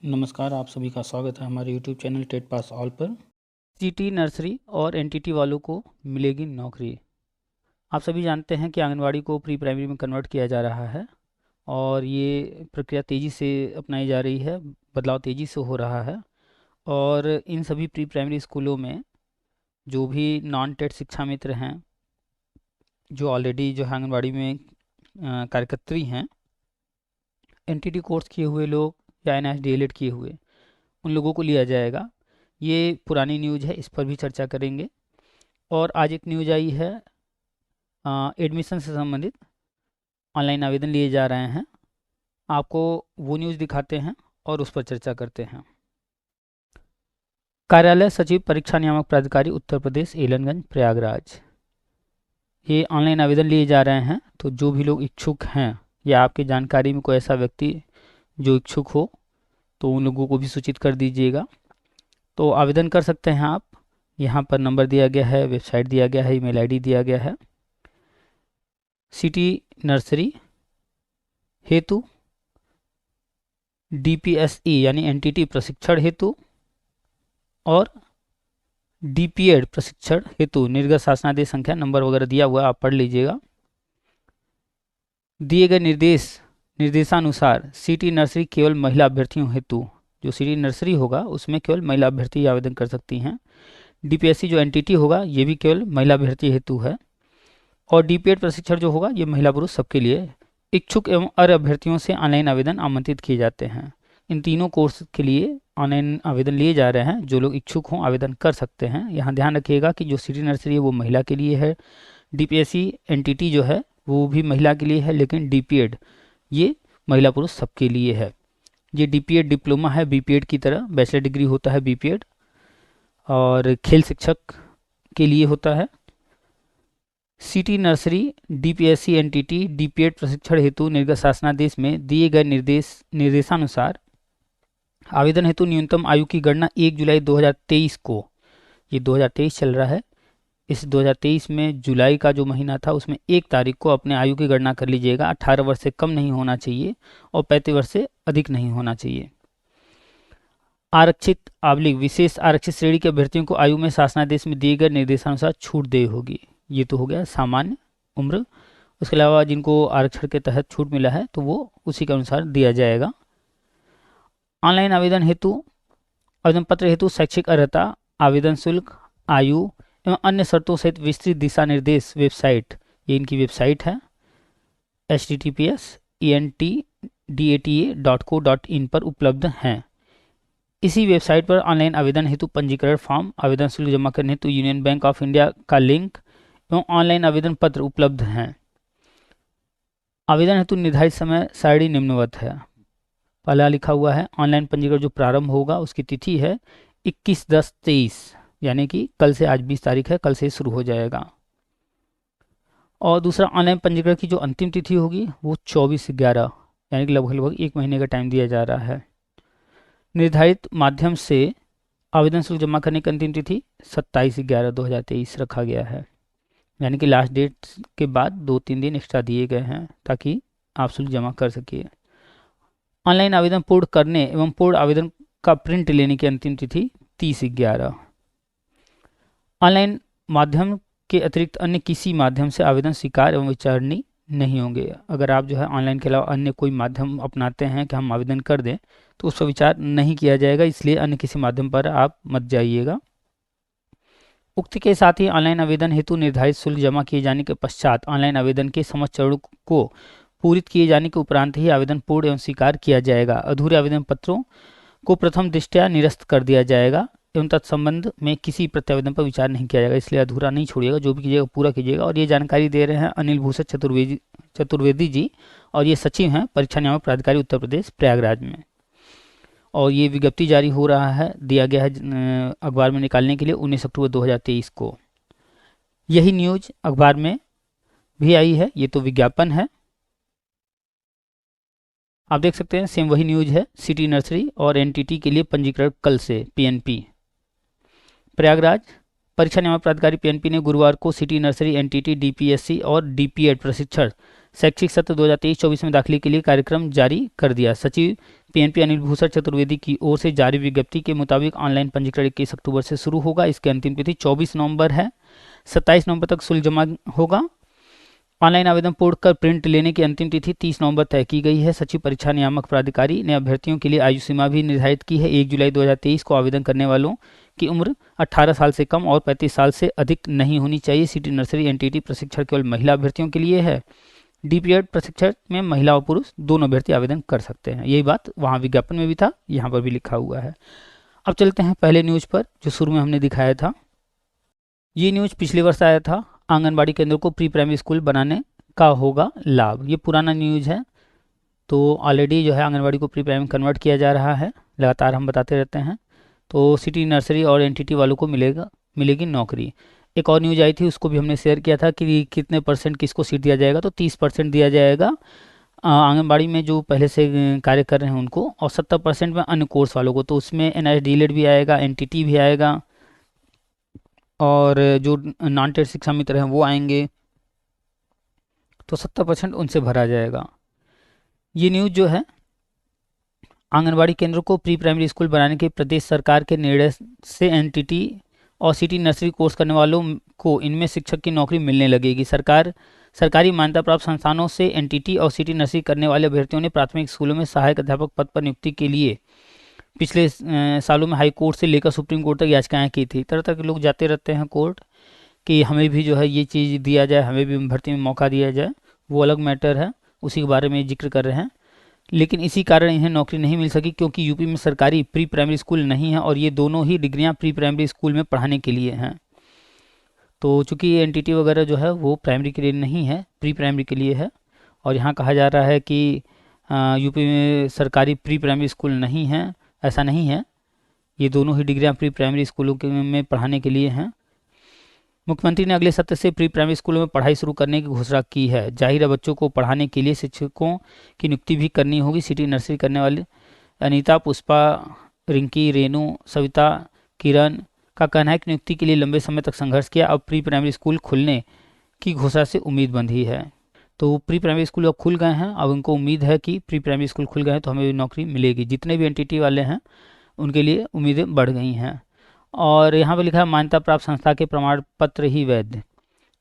नमस्कार, आप सभी का स्वागत है हमारे YouTube channel TET pass all पर। सिटी नर्सरी और एनटीटी वालों को मिलेगी नौकरी। आप सभी जानते हैं कि आंगनवाड़ी को प्री प्राइमरी में कन्वर्ट किया जा रहा है और ये प्रक्रिया तेज़ी से अपनाई जा रही है, बदलाव तेज़ी से हो रहा है। और इन सभी प्री प्राइमरी स्कूलों में जो भी नॉन टेट शिक्षा मित्र हैं, जो ऑलरेडी जो है आंगनवाड़ी में कार्यकर्त्री हैं, एनटीटी कोर्स किए हुए लोग या NSDLED किए हुए, उन लोगों को लिया जाएगा। ये पुरानी न्यूज़ है, इस पर भी चर्चा करेंगे। और आज एक न्यूज़ आई है एडमिशन से संबंधित, ऑनलाइन आवेदन लिए जा रहे हैं। आपको वो न्यूज़ दिखाते हैं और उस पर चर्चा करते हैं। कार्यालय सचिव परीक्षा नियामक प्राधिकारी उत्तर प्रदेश एलनगंज प्रयागराज, ये ऑनलाइन आवेदन लिए जा रहे हैं। तो जो भी लोग इच्छुक हैं या आपकी जानकारी में कोई ऐसा व्यक्ति जो इच्छुक हो तो उन लोगों को भी सूचित कर दीजिएगा। तो आवेदन कर सकते हैं आप। यहाँ पर नंबर दिया गया है, वेबसाइट दिया गया है, ईमेल आईडी दिया गया है। सिटी नर्सरी हेतु DPSE यानी एनटीटी प्रशिक्षण हेतु और DPED प्रशिक्षण हेतु निर्गत शासनादेश संख्या नंबर वगैरह दिया हुआ है, आप पढ़ लीजिएगा। दिए गए निर्देशानुसार सिटी नर्सरी केवल महिला अभ्यर्थियों हेतु, जो सिटी नर्सरी होगा उसमें केवल महिला अभ्यर्थी आवेदन कर सकती हैं। DPSE जो एनटीटी होगा ये भी केवल महिला अभ्यर्थी हेतु है। और DPED प्रशिक्षण जो होगा ये महिला पुरुष सबके लिए। इच्छुक एवं अर्ह अभ्यर्थियों से ऑनलाइन आवेदन आमंत्रित किए जाते हैं। इन तीनों कोर्स के लिए ऑनलाइन आवेदन लिए जा रहे हैं। जो लोग इच्छुक हों आवेदन कर सकते हैं। यहाँ ध्यान रखिएगा कि जो सिटी नर्सरी है वो महिला के लिए है, DPSE एनटीटी जो है वो भी महिला के लिए है, लेकिन DPED ये महिला पुरुष सबके लिए है। ये DPED डिप्लोमा है, BPED की तरह बैचलर डिग्री होता है BPED, और खेल शिक्षक के लिए होता है। CT nursery DPSE NTT DPED प्रशिक्षण हेतु निर्गत शासनादेश में दिए गए निर्देशानुसार आवेदन हेतु न्यूनतम आयु की गणना 1 जुलाई 2023 को, ये 2023 चल रहा है, इस 2023 में जुलाई का जो महीना था उसमें 1 तारीख को अपने आयु की गणना कर लीजिएगा। 18 वर्ष से कम नहीं होना चाहिए और 35 वर्ष से अधिक नहीं होना चाहिए। आरक्षित विशेष आरक्षित श्रेणी के अभ्यर्थियों को आयु में शासनादेश में दिए गए निर्देशानुसार छूट देय होगी। ये तो हो गया सामान्य उम्र। उसके अलावा जिनको आरक्षण के तहत छूट मिला है तो वो उसी के अनुसार दिया जाएगा। ऑनलाइन आवेदन हेतु आवेदन पत्र हेतु शैक्षिक अर्हता, आवेदन शुल्क, आयु एवं अन्य शर्तों सहित विस्तृत दिशा निर्देश वेबसाइट, ये इनकी वेबसाइट है https://entdata.co.in पर उपलब्ध हैं। इसी वेबसाइट पर ऑनलाइन आवेदन हेतु पंजीकरण फॉर्म, आवेदन शुल्क जमा करने हेतु यूनियन बैंक ऑफ इंडिया का लिंक एवं ऑनलाइन आवेदन पत्र उपलब्ध हैं। आवेदन हेतु निर्धारित समय सारणी निम्नवत है। पहला लिखा हुआ है ऑनलाइन पंजीकरण जो प्रारंभ होगा उसकी तिथि है 21/10/23, यानी कि कल से, आज 20 तारीख है, कल से शुरू हो जाएगा। और दूसरा ऑनलाइन पंजीकरण की जो अंतिम तिथि होगी वो 24/11, यानी कि लगभग 1 महीने का टाइम दिया जा रहा है। निर्धारित माध्यम से आवेदन शुल्क जमा करने की अंतिम तिथि 27/11/2023 रखा गया है, यानी कि लास्ट डेट के बाद 2-3 दिन एक्स्ट्रा दिए गए हैं ताकि आप शुल्क जमा कर सकिए। ऑनलाइन आवेदन पूर्ण करने एवं पूर्ण आवेदन का प्रिंट लेने की अंतिम तिथि 30/11। ऑनलाइन माध्यम के अतिरिक्त अन्य किसी माध्यम से आवेदन स्वीकार एवं विचारणीय नहीं होंगे। अगर आप जो है ऑनलाइन के अलावा अन्य कोई माध्यम अपनाते हैं कि हम आवेदन कर दें तो उस पर विचार नहीं किया जाएगा, इसलिए अन्य किसी माध्यम पर आप मत जाइएगा। उक्त के साथ ही ऑनलाइन आवेदन हेतु निर्धारित शुल्क जमा किए जाने के पश्चात ऑनलाइन आवेदन के समस्त चरणों को पूरित किए जाने के उपरांत ही आवेदन पूर्ण एवं स्वीकार किया जाएगा। अधूरे आवेदन पत्रों को प्रथम दृष्टया निरस्त कर दिया जाएगा एवं तत्संबंध में किसी प्रत्यावेदन पर विचार नहीं किया जाएगा, इसलिए अधूरा नहीं छोड़िएगा, जो भी कीजिएगा पूरा कीजिएगा। और ये जानकारी दे रहे हैं अनिल भूषण चतुर्वेदी जी, और ये सचिव हैं परीक्षा नियामक प्राधिकारी उत्तर प्रदेश प्रयागराज में। और ये विज्ञप्ति जारी हो रहा है, दिया गया है अखबार में निकालने के लिए 19 अक्टूबर 2023 को। यही न्यूज अखबार में भी आई है, ये तो विज्ञापन है, आप देख सकते हैं, सेम वही न्यूज है। सिटी नर्सरी और एनटीटी के लिए पंजीकरण कल से। PNP प्रयागराज परीक्षा नियामक प्राधिकारी PNP ने गुरुवार को सिटी नर्सरी, एनटीटी, DPSE और DPED प्रशिक्षण शैक्षिक सत्र 2023-24 में दाखिले के लिए कार्यक्रम जारी कर दिया। सचिव पीएनपी अनिल भूषण चतुर्वेदी की ओर से जारी विज्ञप्ति के मुताबिक ऑनलाइन पंजीकरण 21 अक्टूबर से शुरू होगा। इसकी अंतिम तिथि 24 नवंबर है। 27 नवंबर तक शुल्क जमा होगा। ऑनलाइन आवेदन पूर्ण कर प्रिंट लेने की अंतिम तिथि 30 नवंबर तय की गई है। सचिव परीक्षा नियामक प्राधिकारी ने अभ्यर्थियों के लिए आयु सीमा भी निर्धारित की है। 1 जुलाई 2023 को आवेदन करने वालों की उम्र 18 साल से कम और 35 साल से अधिक नहीं होनी चाहिए। सिटी नर्सरी एनटीटी प्रशिक्षण केवल महिला अभ्यर्थियों के लिए है। डीपीएड प्रशिक्षण में महिला और पुरुष दोनों अभ्यर्थी आवेदन कर सकते हैं। यही बात वहाँ विज्ञापन में भी था, यहाँ पर भी लिखा हुआ है। अब चलते हैं पहले न्यूज पर जो शुरू में हमने दिखाया था। ये न्यूज पिछले वर्ष आया था। आंगनबाड़ी केंद्रों को प्री प्राइमरी स्कूल बनाने का होगा लाभ। ये पुराना न्यूज है। तो ऑलरेडी जो है आंगनबाड़ी को प्री प्राइमरी कन्वर्ट किया जा रहा है, लगातार हम बताते रहते हैं। तो सिटी नर्सरी और एनटीटी वालों को मिलेगी नौकरी। एक और न्यूज आई थी, उसको भी हमने शेयर किया था कि कितने परसेंट किसको सीट दिया जाएगा। तो 30% दिया जाएगा आंगनबाड़ी में जो पहले से कार्य कर रहे हैं उनको, और 70% में अन्य कोर्स वालों को। तो उसमें NIDLED भी आएगा, एनटीटी भी आएगा, और जो नॉन टेट शिक्षा मित्र हैं वो आएंगे। तो 70% उनसे भरा जाएगा। ये न्यूज जो है आंगनबाड़ी केंद्रों को प्री प्राइमरी स्कूल बनाने के प्रदेश सरकार के निर्णय से एनटीटी और सिटी नर्सरी कोर्स करने वालों को इनमें शिक्षक की नौकरी मिलने लगेगी। सरकारी मान्यता प्राप्त संस्थानों से एनटीटी और सिटी नर्सरी करने वाले अभ्यर्थियों ने प्राथमिक स्कूलों में सहायक अध्यापक पद पर नियुक्ति के लिए पिछले सालों में हाई कोर्ट से लेकर सुप्रीम कोर्ट तक याचिकाएं की थी। तरह तरह के लोग जाते रहते हैं कोर्ट कि हमें भी जो है ये चीज़ दिया जाए, हमें भी भर्ती में मौका दिया जाए। वो अलग मैटर है, उसी के बारे में जिक्र कर रहे हैं। लेकिन इसी कारण इन्हें नौकरी नहीं मिल सकी क्योंकि यूपी में सरकारी प्री प्राइमरी स्कूल नहीं है, और ये दोनों ही डिग्रियां प्री प्राइमरी स्कूल में पढ़ाने के लिए हैं। तो चूंकि ये एनटीटी वगैरह जो है वो प्राइमरी के लिए नहीं है, प्री प्राइमरी के लिए है। और यहाँ कहा जा रहा है कि यूपी में सरकारी प्री प्राइमरी स्कूल नहीं है। ऐसा नहीं है, ये दोनों ही डिग्रियां प्री प्राइमरी स्कूलों में पढ़ाने के लिए हैं। मुख्यमंत्री ने अगले सत्र से प्री प्राइमरी स्कूलों में पढ़ाई शुरू करने की घोषणा की है। जाहिर है बच्चों को पढ़ाने के लिए शिक्षकों की नियुक्ति भी करनी होगी। सिटी नर्सरी करने वाले अनीता, पुष्पा, रिंकी, रेनू, सविता, किरण का कहना है कि नियुक्ति के लिए लंबे समय तक संघर्ष किया। अब प्री प्राइमरी स्कूल खुलने की घोषणा से उम्मीद बंधी है। तो प्री प्राइमरी स्कूल अब खुल गए हैं। अब उनको उम्मीद है कि प्री प्राइमरी स्कूल खुल गए हैं तो हमें भी नौकरी मिलेगी। जितने भी एनटीटी वाले हैं उनके लिए उम्मीदें बढ़ गई हैं। और यहाँ पे लिखा है मान्यता प्राप्त संस्था के प्रमाण पत्र ही वैध।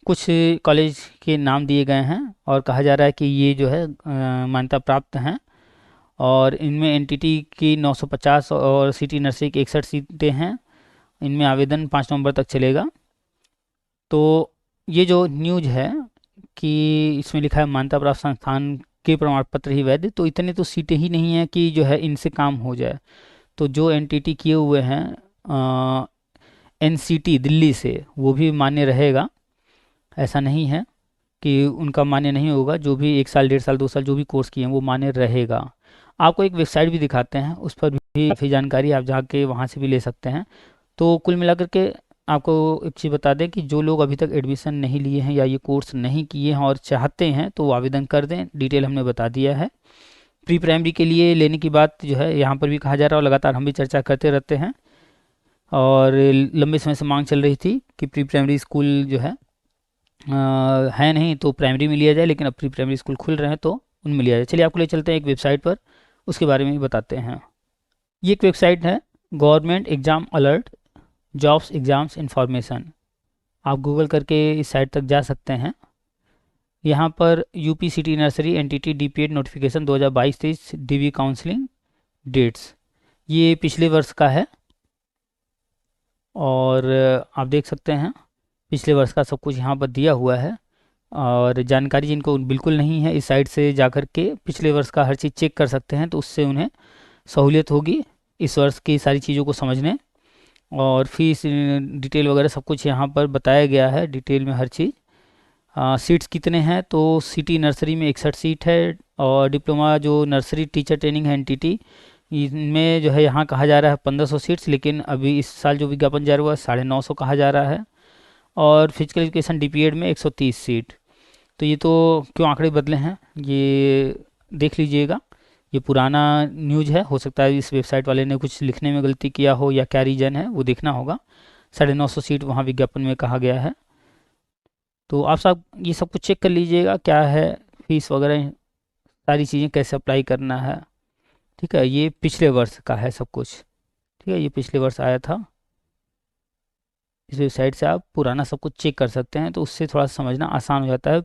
कुछ कॉलेज के नाम दिए गए हैं और कहा जा रहा है कि ये जो है मान्यता प्राप्त हैं, और इनमें एनटीटी की 950 और सिटी नर्सरी की 61 सीटें हैं। इनमें आवेदन 5 नवंबर तक चलेगा। तो ये जो न्यूज है कि इसमें लिखा है मान्यता प्राप्त संस्थान के प्रमाण पत्र ही वैध, तो इतने तो सीटें ही नहीं हैं कि जो है इनसे काम हो जाए। तो जो एनटीटी किए हुए हैं एनसीटी दिल्ली से, वो भी मान्य रहेगा। ऐसा नहीं है कि उनका मान्य नहीं होगा। जो भी 1 साल, 1.5 साल, 2 साल जो भी कोर्स किए हैं वो मान्य रहेगा। आपको एक वेबसाइट भी दिखाते हैं, उस पर भी काफ़ी जानकारी आप जाके वहाँ से भी ले सकते हैं। तो कुल मिलाकर के आपको एक चीज़ बता दें कि जो लोग अभी तक एडमिशन नहीं लिए हैं या ये कोर्स नहीं किए हैं और चाहते हैं तो वो आवेदन कर दें। डिटेल हमने बता दिया है। प्री प्राइमरी के लिए लेने की बात जो है यहाँ पर भी कहा जा रहा है और लगातार हम भी चर्चा करते रहते हैं। और लंबे समय से मांग चल रही थी कि प्री प्राइमरी स्कूल जो है है नहीं तो प्राइमरी में लिया जाए, लेकिन अब प्री प्राइमरी स्कूल खुल रहे हैं तो उनमें लिया जाए। चलिए आपको ले चलते हैं एक वेबसाइट पर, उसके बारे में भी बताते हैं। ये एक वेबसाइट है government exam alert jobs exams information. आप गूगल करके इस साइट तक जा सकते हैं। यहाँ पर UP city nursery NTT DPEd notification 2022-23 DV counselling dates, ये पिछले वर्ष का है। और आप देख सकते हैं पिछले वर्ष का सब कुछ यहाँ पर दिया हुआ है। और जानकारी जिनको बिल्कुल नहीं है, इस साइट से जाकर के पिछले वर्ष का हर चीज़ चेक कर सकते हैं, तो उससे उन्हें सहूलियत होगी इस वर्ष की सारी चीज़ों को समझने। और फीस डिटेल वगैरह सब कुछ यहाँ पर बताया गया है डिटेल में हर चीज़। सीट्स कितने हैं, तो सिटी नर्सरी में 61 सीट है, और डिप्लोमा जो नर्सरी टीचर ट्रेनिंग है एनटीटी, इनमें जो है यहाँ कहा जा रहा है 1500 सीट्स, लेकिन अभी इस साल जो विज्ञापन जारी हुआ 950 कहा जा रहा है। और फिजिकल एजुकेशन डीपीएड में 130 सीट। तो ये तो क्यों आंकड़े बदले हैं ये देख लीजिएगा। ये पुराना न्यूज है, हो सकता है इस वेबसाइट वाले ने कुछ लिखने में गलती किया हो या क्या रीज़न है वो देखना होगा। 950 सीट वहाँ विज्ञापन में कहा गया है। तो आप सब ये सब कुछ चेक कर लीजिएगा क्या है फीस वगैरह, सारी चीज़ें कैसे अप्लाई करना है। ठीक है, ये पिछले वर्ष का है सब कुछ। ठीक है, ये पिछले वर्ष आया था। इस वेबसाइट से आप पुराना सब कुछ चेक कर सकते हैं, तो उससे थोड़ा समझना आसान हो जाता है।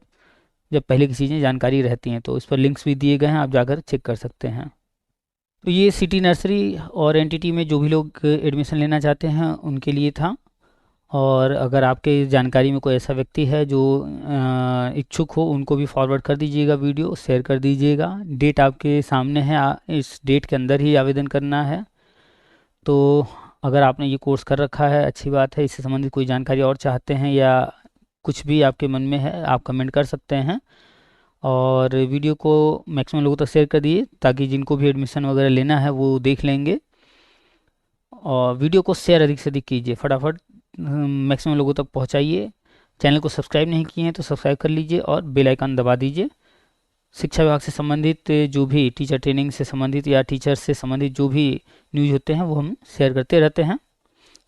जब पहले की चीज़ें जानकारी रहती हैं तो इस पर लिंक्स भी दिए गए हैं, आप जाकर चेक कर सकते हैं। तो ये सिटी नर्सरी और एनटीटी में जो भी लोग एडमिशन लेना चाहते हैं उनके लिए था। और अगर आपके जानकारी में कोई ऐसा व्यक्ति है जो इच्छुक हो, उनको भी फॉरवर्ड कर दीजिएगा, वीडियो शेयर कर दीजिएगा। डेट आपके सामने है, इस डेट के अंदर ही आवेदन करना है। तो अगर आपने ये कोर्स कर रखा है, अच्छी बात है। इससे संबंधित कोई जानकारी और चाहते हैं या कुछ भी आपके मन में है, आप कमेंट कर सकते हैं। और वीडियो को मैक्सिमम लोगों तक शेयर कर दिए, ताकि जिनको भी एडमिशन वगैरह लेना है वो देख लेंगे। और वीडियो को शेयर अधिक से अधिक कीजिए, फटाफट मैक्सिमम लोगों तक पहुंचाइए। चैनल को सब्सक्राइब नहीं किए हैं तो सब्सक्राइब कर लीजिए और बेल आइकन दबा दीजिए। शिक्षा विभाग से संबंधित जो भी टीचर ट्रेनिंग से संबंधित या टीचर से संबंधित जो भी न्यूज़ होते हैं वो हम शेयर करते रहते हैं।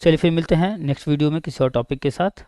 चलिए फिर मिलते हैं नेक्स्ट वीडियो में किसी और टॉपिक के साथ।